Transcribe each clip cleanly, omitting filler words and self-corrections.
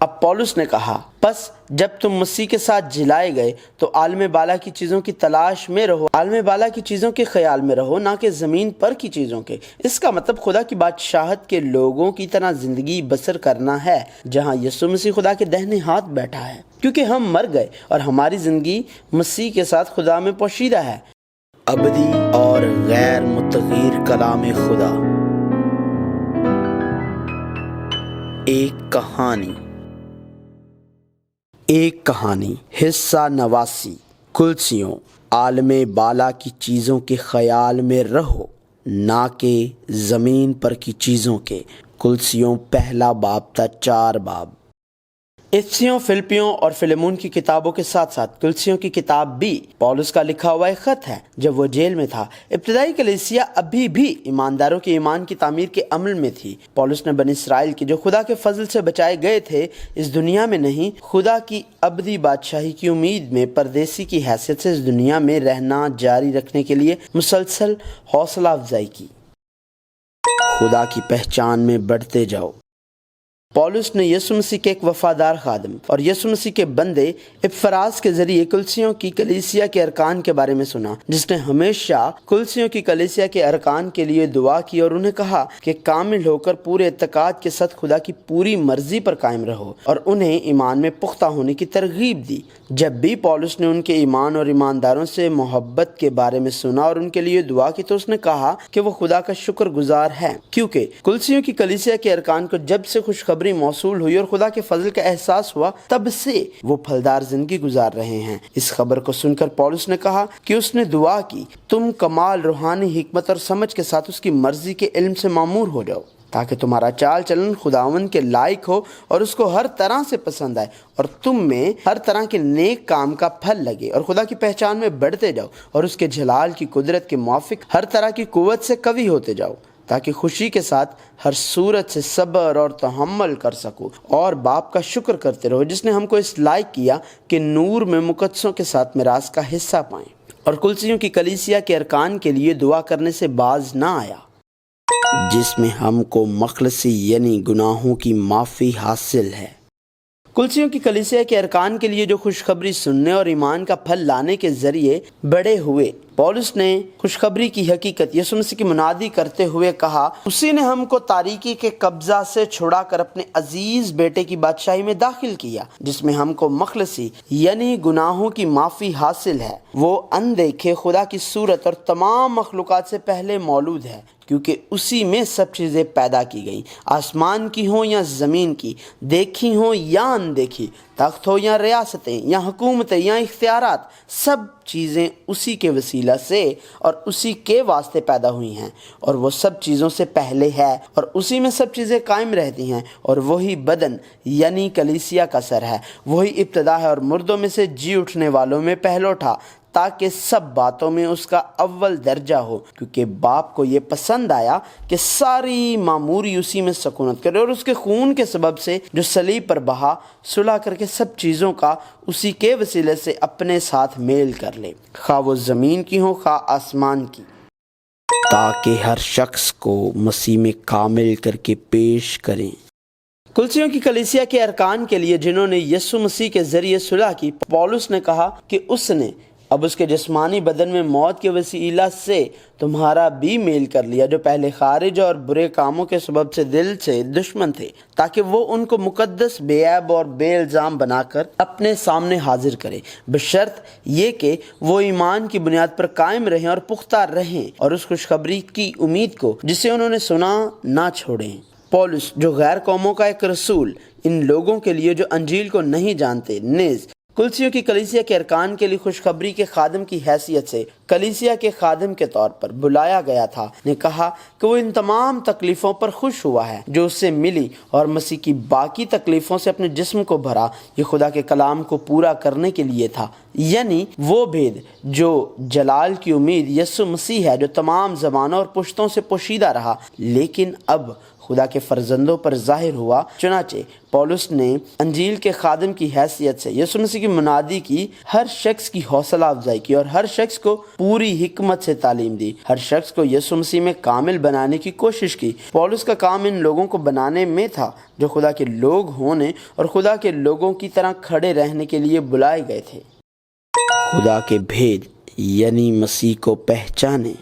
اب پولس نے کہا، پس جب تم مسیح کے ساتھ جلائے گئے تو عالم بالا کی چیزوں کی تلاش میں رہو، عالم بالا کی چیزوں کے خیال میں رہو، نہ کہ زمین پر کی چیزوں کے۔ اس کا مطلب خدا کی بادشاہت کے لوگوں کی طرح زندگی بسر کرنا ہے، جہاں یسوع مسیح خدا کے دہنے ہاتھ بیٹھا ہے، کیونکہ ہم مر گئے اور ہماری زندگی مسیح کے ساتھ خدا میں پوشیدہ ہے۔ ابدی اور غیر متغیر کلام خدا۔ ایک کہانی حصہ 89۔ کلسیوں، عالم بالا کی چیزوں کے خیال میں رہو، نہ کہ زمین پر کی چیزوں کے۔ کلسیوں پہلا باب تا 4 باب۔ افسیوں، فلپیوں اور فلیمون کی کتابوں کے ساتھ ساتھ کلسیوں کی کتاب بھی پولس کا لکھا ہوا ایک خط ہے جب وہ جیل میں تھا۔ ابتدائی کلیسیا ابھی بھی ایمانداروں کے ایمان کی تعمیر کے عمل میں تھی۔ پولس نے بنی اسرائیل کی جو خدا کے فضل سے بچائے گئے تھے، اس دنیا میں نہیں، خدا کی ابدی بادشاہی کی امید میں پردیسی کی حیثیت سے اس دنیا میں رہنا جاری رکھنے کے لیے مسلسل حوصلہ افزائی کی۔ خدا کی پہچان میں بڑھتے جاؤ۔ پولس نے یسوع مسیح کے ایک وفادار خادم اور یسوع مسیح کے بندے اپفراس کے ذریعے کلسیوں کی کلیسیا کے ارکان کے بارے میں سنا، جس نے ہمیشہ کلسیوں کی کلیسیا کے ارکان کے لیے دعا کی اور انہیں کہا کہ کامل ہو کر پورے اعتقاد کے ساتھ خدا کی پوری مرضی پر قائم رہو، اور انہیں ایمان میں پختہ ہونے کی ترغیب دی۔ جب بھی پولس نے ان کے ایمان اور ایمانداروں سے محبت کے بارے میں سنا اور ان کے لیے دعا کی، تو اس نے کہا کہ وہ خدا کا شکر گزار ہے، کیونکہ کلسیوں کی کلیسیا کے ارکان کو جب سے خوشخبری موصول ہوئی اور خدا کے فضل کا احساس ہوا، تب سے وہ پھلدار زندگی گزار رہے ہیں۔ اس خبر کو سن کر پولس نے کہا کہ اس نے دعا کی، تم کمال روحانی حکمت اور سمجھ کے ساتھ اس کی مرضی کے علم سے معمور ہو جاؤ، تاکہ تمہارا چال چلن خداوند کے لائق ہو اور اس کو ہر طرح سے پسند آئے، اور تم میں ہر طرح کے نیک کام کا پھل لگے، اور خدا کی پہچان میں بڑھتے جاؤ، اور اس کے جلال کی قدرت کے موافق ہر طرح کی قوت سے قوی ہوتے جاؤ، تاکہ خوشی کے ساتھ ہر صورت سے صبر اور تحمل کر سکو، اور باپ کا شکر کرتے رہو جس نے ہم کو اس لائق کیا کہ نور میں مقدسوں کے ساتھ میراث کا حصہ پائیں، اور کلسیوں کی کلیسیا کے ارکان کے لیے دعا کرنے سے باز نہ آیا، جس میں ہم کو مخلصی یعنی گناہوں کی معافی حاصل ہے۔ کلسیوں کی کلیسیا کے ارکان کے لیے جو خوشخبری سننے اور ایمان کا پھل لانے کے ذریعے بڑے ہوئے، پولس نے خوشخبری کی حقیقت یسوع مسیح کی منادی کرتے ہوئے کہا، اسی نے ہم کو تاریکی کے قبضہ سے چھڑا کر اپنے عزیز بیٹے کی بادشاہی میں داخل کیا، جس میں ہم کو مخلصی یعنی گناہوں کی معافی حاصل ہے۔ وہ اندیکھے خدا کی صورت اور تمام مخلوقات سے پہلے مولود ہے، کیونکہ اسی میں سب چیزیں پیدا کی گئیں، آسمان کی ہوں یا زمین کی، دیکھی ہوں یا اندیکھی، تخت ہو یا ریاستیں یا حکومتیں یا اختیارات، سب چیزیں اسی کے وسیلہ سے اور اسی کے واسطے پیدا ہوئی ہیں، اور وہ سب چیزوں سے پہلے ہے اور اسی میں سب چیزیں قائم رہتی ہیں، اور وہی بدن یعنی کلیسیا کا سر ہے، وہی ابتدا ہے اور مردوں میں سے جی اٹھنے والوں میں پہلوٹا، تاکہ سب باتوں میں اس کا اول درجہ ہو، کیونکہ باپ کو یہ پسند آیا کہ ساری معموری اسی میں سکونت کرے، اور اس کے خون کے سبب سے جو صلیب پر بہا، صلح کر کے سب چیزوں کا اسی کے وسیلے سے اپنے ساتھ میل کر لے، خواہ وہ زمین کی ہو خواہ آسمان کی، تاکہ ہر شخص کو مسیح میں کامل کر کے پیش کریں۔ کلسیوں کی کلیسیا کے ارکان کے لیے جنہوں نے یسوع مسیح کے ذریعے صلح کی، پولس نے کہا کہ اس نے اب اس کے جسمانی بدن میں موت کے وسیلہ سے تمہارا بھی میل کر لیا، جو پہلے خارج اور برے کاموں کے سبب سے دل سے دشمن تھے، تاکہ وہ ان کو مقدس، بے عیب اور بے الزام بنا کر اپنے سامنے حاضر کرے، بشرط یہ کہ وہ ایمان کی بنیاد پر قائم رہیں اور پختہ رہیں، اور اس خوشخبری کی امید کو جسے انہوں نے سنا نہ چھوڑیں۔ پولس جو غیر قوموں کا ایک رسول، ان لوگوں کے لیے جو انجیل کو نہیں جانتے، نیز کلسیوں کی کلیسیا کے ارکان کے لیے خوشخبری کے خادم کی حیثیت سے کلیسیا کے خادم کے طور پر بلایا گیا تھا، نے کہا کہ وہ ان تمام تکلیفوں پر خوش ہوا ہے جو اس سے ملی، اور مسیح کی باقی تکلیفوں سے اپنے جسم کو بھرا۔ یہ خدا کے کلام کو پورا کرنے کے لیے تھا، یعنی وہ بھید جو جلال کی امید یسوع مسیح ہے، جو تمام زبانوں اور پشتوں سے پوشیدہ رہا، لیکن اب خدا کے فرزندوں پر ظاہر ہوا۔ چنانچہ پولس نے انجیل کے خادم کی حیثیت سے یسوع مسیح کی منادی کی، ہر شخص کی حوصلہ افزائی کی اور ہر شخص کو پوری حکمت سے تعلیم دی، ہر شخص کو یسوع مسیح میں کامل بنانے کی کوشش کی۔ پولس کا کام ان لوگوں کو بنانے میں تھا جو خدا کے لوگ ہونے اور خدا کے لوگوں کی طرح کھڑے رہنے کے لیے بلائے گئے تھے۔ خدا کے بھید یعنی مسیح کو پہچانے۔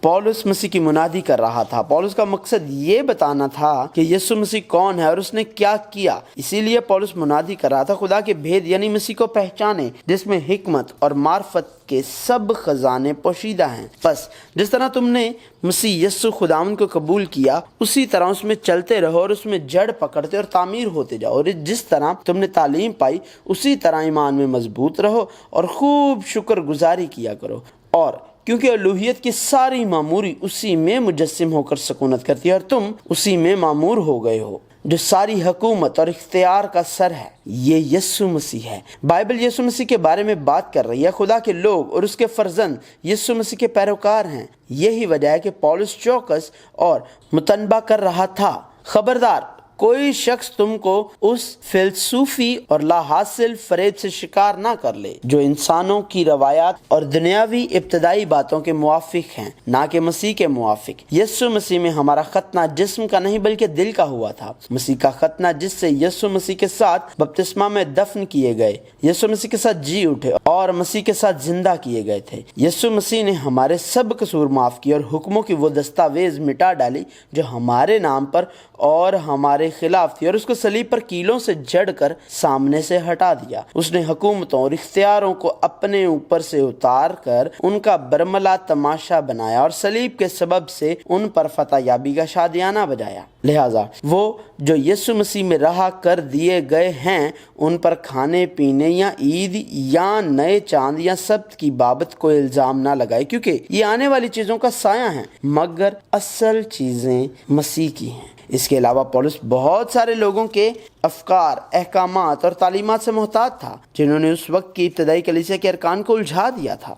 پولس مسیح کی منادی کر رہا تھا۔ پولس کا مقصد یہ بتانا تھا کہ یسوع مسیح کون ہے اور اس نے کیا کیا، اسی لیے پولس منادی کر رہا تھا۔ خدا کے بھید یعنی مسیح کو پہچانے، جس میں حکمت اور معرفت کے سب خزانے پوشیدہ ہیں۔ بس جس طرح تم نے مسیح یسوع خداوند کو قبول کیا، اسی طرح اس میں چلتے رہو اور اس میں جڑ پکڑتے اور تعمیر ہوتے جاؤ، اور جس طرح تم نے تعلیم پائی اسی طرح ایمان میں مضبوط رہو اور خوب شکر گزاری کیا کرو۔ اور کیونکہ الوہیت کی ساری معموری اسی میں مجسم ہو کر سکونت کرتی ہے، اور تم اسی میں معمور ہو گئے ہو جو ساری حکومت اور اختیار کا سر ہے، یہ یسوع مسیح ہے۔ بائبل یسوع مسیح کے بارے میں بات کر رہی ہے۔ خدا کے لوگ اور اس کے فرزند یسوع مسیح کے پیروکار ہیں۔ یہی وجہ ہے کہ پولس چوکس اور متنبہ کر رہا تھا، خبردار کوئی شخص تم کو اس فلسفی اور لا حاصل فریب سے شکار نہ کر لے جو انسانوں کی روایات اور دنیاوی ابتدائی باتوں کے موافق ہیں، نہ کہ مسیح کے موافق۔ یسوع مسیح میں ہمارا ختنہ جسم کا نہیں بلکہ دل کا ہوا تھا۔ مسیح کا ختنہ جس سے یسوع مسیح کے ساتھ بپتسمہ میں دفن کیے گئے، یسوع مسیح کے ساتھ جی اٹھے اور مسیح کے ساتھ زندہ کیے گئے تھے۔ یسوع مسیح نے ہمارے سب قصور معاف کیے اور حکموں کی وہ دستاویز مٹا ڈالی جو ہمارے نام پر اور ہمارے خلاف تھی، اور اس کو صلیب پر کیلوں سے جڑ کر سامنے سے ہٹا دیا۔ اس نے حکومتوں اور اختیاروں کو اپنے اوپر سے اتار کر ان کا برملا تماشا بنایا اور صلیب کے سبب سے ان پر فتح یابی کا شادیانہ بجایا۔ لہٰذا وہ جو یسوع مسیح میں رہا کر دیے گئے ہیں، ان پر کھانے پینے یا عید یا نئے چاند یا سبت کی بابت کوئی الزام نہ لگائے، کیونکہ یہ آنے والی چیزوں کا سایہ ہیں، مگر اصل چیزیں مسیح کی ہیں۔ اس کے علاوہ پولس بہت سارے لوگوں کے افکار، احکامات اور تعلیمات سے محتاط تھا جنہوں نے اس وقت کی ابتدائی کلیسیا کے ارکان کو الجھا دیا تھا۔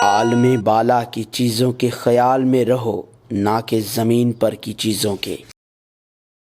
عالم بالا کی چیزوں کے خیال میں رہو، نہ کہ زمین پر کی چیزوں کے۔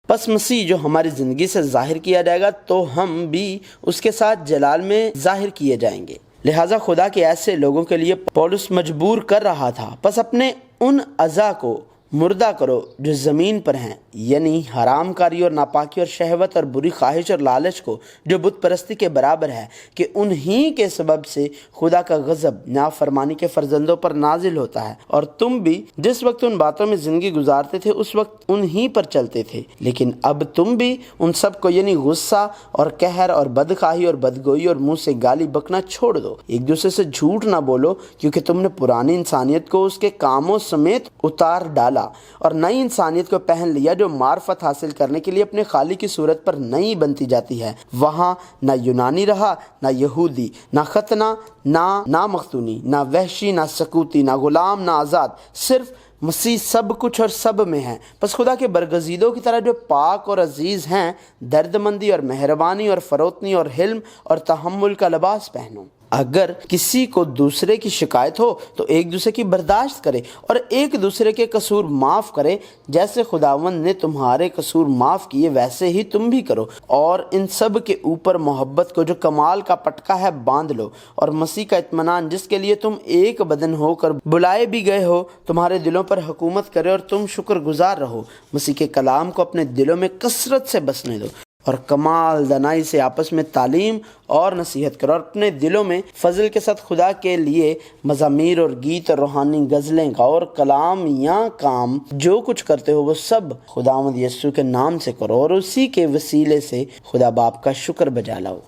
پس مسیح جو ہماری زندگی سے ظاہر کیا جائے گا تو ہم بھی اس کے ساتھ جلال میں ظاہر کیے جائیں گے۔ لہٰذا خدا کے ایسے لوگوں کے لیے پولس مجبور کر رہا تھا، پس اپنے ان اعضاء کو مردہ کرو جو زمین پر ہیں، یعنی حرام کاری اور ناپاکی اور شہوت اور بری خواہش اور لالچ کو، جو بت پرستی کے برابر ہے، کہ انہی کے سبب سے خدا کا غضب نافرمانی کے فرزندوں پر نازل ہوتا ہے۔ اور تم بھی جس وقت ان باتوں میں زندگی گزارتے تھے اس وقت انہی پر چلتے تھے، لیکن اب تم بھی ان سب کو یعنی غصہ اور قہر اور بدخواہی اور بدگوئی اور منہ سے گالی بکنا چھوڑ دو۔ ایک دوسرے سے جھوٹ نہ بولو، کیونکہ تم نے پرانی انسانیت کو اس کے کاموں سمیت اتار ڈالا اور نئی انسانیت کو پہن لیا جو معرفت حاصل کرنے کے لیے اپنے خالق کی صورت پر نئی بنتی جاتی ہے۔ وہاں نہ یونانی رہا، نہ یہودی، نہ ختنہ، نہ مختونی، نہ وحشی، نہ سکوتی، نہ غلام، نہ آزاد، صرف مسیح سب کچھ اور سب میں ہے۔ پس خدا کے برگزیدوں کی طرح جو پاک اور عزیز ہیں، درد مندی اور مہربانی اور فروتنی اور حلم اور تحمل کا لباس پہنو۔ اگر کسی کو دوسرے کی شکایت ہو تو ایک دوسرے کی برداشت کرے اور ایک دوسرے کے قصور معاف کرے، جیسے خداوند نے تمہارے قصور معاف کیے ویسے ہی تم بھی کرو۔ اور ان سب کے اوپر محبت کو جو کمال کا پٹکا ہے باندھ لو، اور مسیح کا اطمینان جس کے لیے تم ایک بدن ہو کر بلائے بھی گئے ہو تمہارے دلوں پر حکومت کرے، اور تم شکر گزار رہو۔ مسیح کے کلام کو اپنے دلوں میں کثرت سے بسنے دو اور کمال دانائی سے آپس میں تعلیم اور نصیحت کرو، اور اپنے دلوں میں فضل کے ساتھ خدا کے لیے مزامیر اور گیت اور روحانی غزلیں گاؤ، اور کلام یا کام جو کچھ کرتے ہو وہ سب خداوند یسوع کے نام سے کرو، اور اسی کے وسیلے سے خدا باپ کا شکر بجا لاؤ۔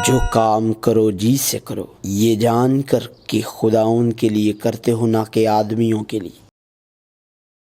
جو کام کرو جی سے کرو، یہ جان کر کہ خداوند کے لیے کرتے ہو، نہ کہ آدمیوں کے لیے۔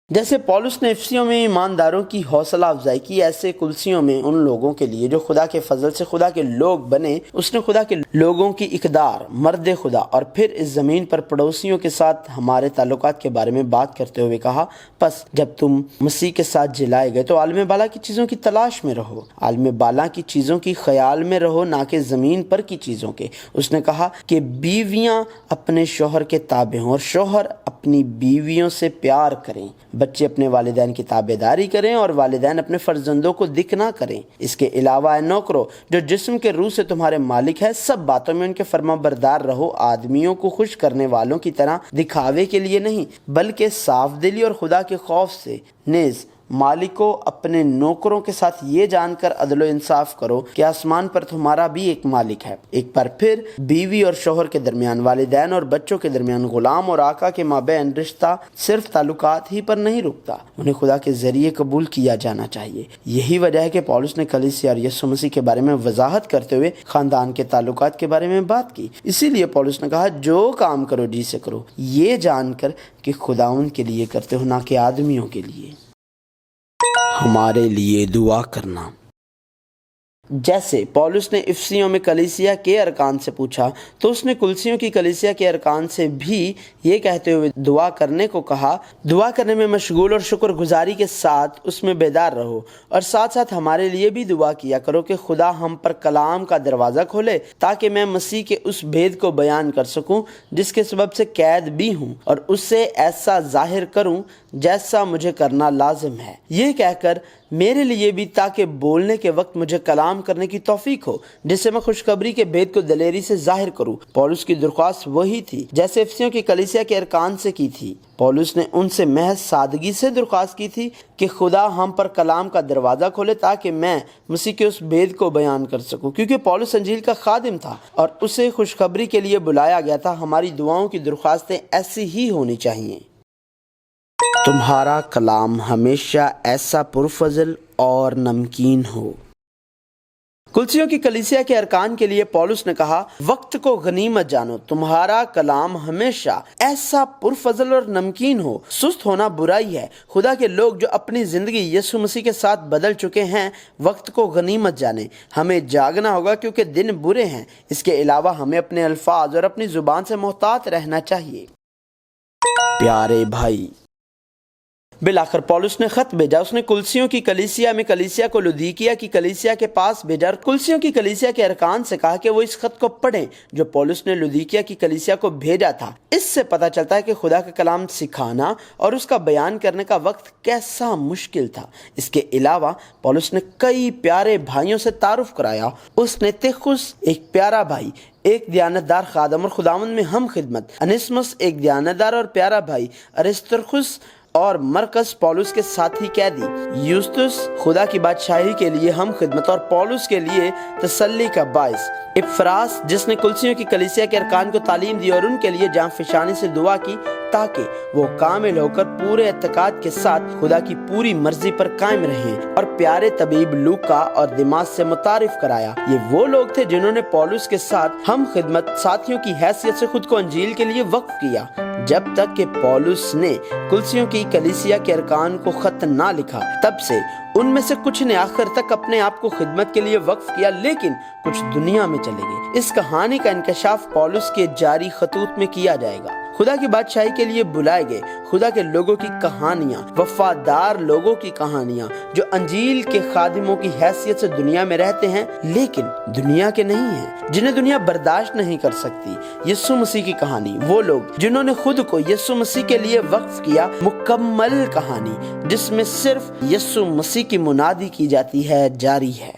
جیسے پولس نے افسیوں میں ایمانداروں کی حوصلہ افزائی کی، ایسے کلسیوں میں ان لوگوں کے لیے جو خدا کے فضل سے خدا کے لوگ بنے، اس نے خدا کے لوگوں کی اقدار، مرد خدا، اور پھر اس زمین پر پڑوسیوں کے ساتھ ہمارے تعلقات کے بارے میں بات کرتے ہوئے کہا، پس جب تم مسیح کے ساتھ جلائے گئے تو عالم بالا کی چیزوں کی تلاش میں رہو، عالم بالا کی چیزوں کی خیال میں رہو، نہ کہ زمین پر کی چیزوں کے۔ اس نے کہا کہ بیویاں اپنے شوہر کے تابع ہوں اور شوہر اپنی بیویوں سے پیار کریں، بچے اپنے والدین کی تابعداری کریں اور والدین اپنے فرزندوں کو دکھ نہ کریں۔ اس کے علاوہ اے نوکرو، جو جسم کے روح سے تمہارے مالک ہے، سب باتوں میں ان کے فرما بردار رہو، آدمیوں کو خوش کرنے والوں کی طرح دکھاوے کے لیے نہیں بلکہ صاف دلی اور خدا کے خوف سے۔ نیز مالکو، اپنے نوکروں کے ساتھ یہ جان کر عدل و انصاف کرو کہ آسمان پر تمہارا بھی ایک مالک ہے۔ ایک بار پھر بیوی اور شوہر کے درمیان، والدین اور بچوں کے درمیان، غلام اور آقا کے مابین رشتہ صرف تعلقات ہی پر نہیں رکتا، انہیں خدا کے ذریعے قبول کیا جانا چاہیے۔ یہی وجہ ہے کہ پولس نے کلیسیا اور یسوع مسیح کے بارے میں وضاحت کرتے ہوئے خاندان کے تعلقات کے بارے میں بات کی۔ اسی لیے پولس نے کہا، جو کام کرو جی سے کرو، یہ جان کر کہ خداوند کے لیے کرتے ہو، نہ کہ آدمیوں کے لیے۔ ہمارے لیے دعا کرنا۔ جیسے پولس نے افسیوں میں کلیسیا کے ارکان سے پوچھا، تو اس نے کلسیوں کی کلیسیا کے ارکان سے بھی یہ کہتے ہوئے دعا کرنے کو کہا، دعا کرنے میں مشغول اور شکر گزاری کے ساتھ اس میں بیدار رہو، اور ساتھ ساتھ ہمارے لیے بھی دعا کیا کرو کہ خدا ہم پر کلام کا دروازہ کھولے، تاکہ میں مسیح کے اس بھید کو بیان کر سکوں جس کے سبب سے قید بھی ہوں، اور اس سے ایسا ظاہر کروں جیسا مجھے کرنا لازم ہے، یہ کہہ کر میرے لیے بھی، تاکہ بولنے کے وقت مجھے کلام کرنے کی توفیق ہو، جس سے میں خوشخبری کے بھید کو دلیری سے ظاہر کروں۔ پولس کی درخواست وہی تھی جیسے افسیوں کی کلیسیا کے ارکان سے کی تھی۔ پولس نے ان سے محض سادگی سے درخواست کی تھی کہ خدا ہم پر کلام کا دروازہ کھولے، تاکہ میں مسیح کے اس بھید کو بیان کر سکوں، کیونکہ پولس انجیل کا خادم تھا اور اسے خوشخبری کے لیے بلایا گیا تھا۔ ہماری دعاؤں کی درخواستیں ایسی ہی ہونی چاہیے۔ تمہارا کلام ہمیشہ ایسا پرفضل اور نمکین ہو۔ کلسیوں کی کلیسیا کے ارکان کے لیے پولس نے کہا، وقت کو غنیمت جانو، تمہارا کلام ہمیشہ ایسا پرفضل اور نمکین ہو۔ سست ہونا برائی ہے۔ خدا کے لوگ جو اپنی زندگی یسوع مسیح کے ساتھ بدل چکے ہیں، وقت کو غنیمت جانیں۔ ہمیں جاگنا ہوگا کیونکہ دن برے ہیں۔ اس کے علاوہ ہمیں اپنے الفاظ اور اپنی زبان سے محتاط رہنا چاہیے۔ پیارے بھائی، بالآخر پولس نے خط بھیجا۔ اس نے کلسیوں کی کلیسیا میں کلیسیا کو لودیکیا کی کلیسیا کے پاس بھیجا اور کلسیوں کی کلیسیا کے ارکان سے کہا کہ وہ اس خط کو پڑھیں جو پولس نے لودیکیا کی کلیسیا کو بھیجا تھا۔ اس سے پتہ چلتا ہے کہ خدا کا کلام سکھانا اور اس کا بیان کرنے کا وقت کیسا مشکل تھا۔ اس کے علاوہ پولس نے کئی پیارے بھائیوں سے تعارف کرایا۔ اس نے تخس، ایک پیارا بھائی، ایک دیانتدار خادم اور خداوند میں ہم خدمت، انیسمس ایک دیانتدار اور پیارا بھائی، ارسترخس اور مرکز پولس کے ساتھی قیدی، یوستس خدا کی بادشاہی کے لیے ہم خدمت اور پولس کے لیے تسلی کا باعث، افراس جس نے کلسیوں کی کلیسیا کے ارکان کو تعلیم دی اور ان کے لیے جاں فشانی سے دعا کی تاکہ وہ کامل ہو کر پورے اعتقاد کے ساتھ خدا کی پوری مرضی پر قائم رہیں، اور پیارے طبیب لوکا اور دماس سے متعارف کرایا۔ یہ وہ لوگ تھے جنہوں نے پولس کے ساتھ ہم خدمت ساتھیوں کی حیثیت سے خود کو انجیل کے لیے وقف کیا، جب تک کہ پولس نے کلسیوں کی کلیسیا کے ارکان کو خط نہ لکھا۔ تب سے ان میں سے کچھ نے آخر تک اپنے آپ کو خدمت کے لیے وقف کیا، لیکن کچھ دنیا میں چلے گئے۔ اس کہانی کا انکشاف پولس کے جاری خطوط میں کیا جائے گا۔ خدا کی بادشاہی کے لیے بلائے گئے خدا کے لوگوں کی کہانیاں، وفادار لوگوں کی کہانیاں جو انجیل کے خادموں کی حیثیت سے دنیا میں رہتے ہیں لیکن دنیا کے نہیں ہیں، جنہیں دنیا برداشت نہیں کر سکتی۔ یسوع مسیح کی کہانی، وہ لوگ جنہوں نے خود کو یسوع مسیح کے لیے وقف کیا، مکمل کہانی جس میں صرف یسوع مسیح کی منادی کی جاتی ہے، جاری ہے۔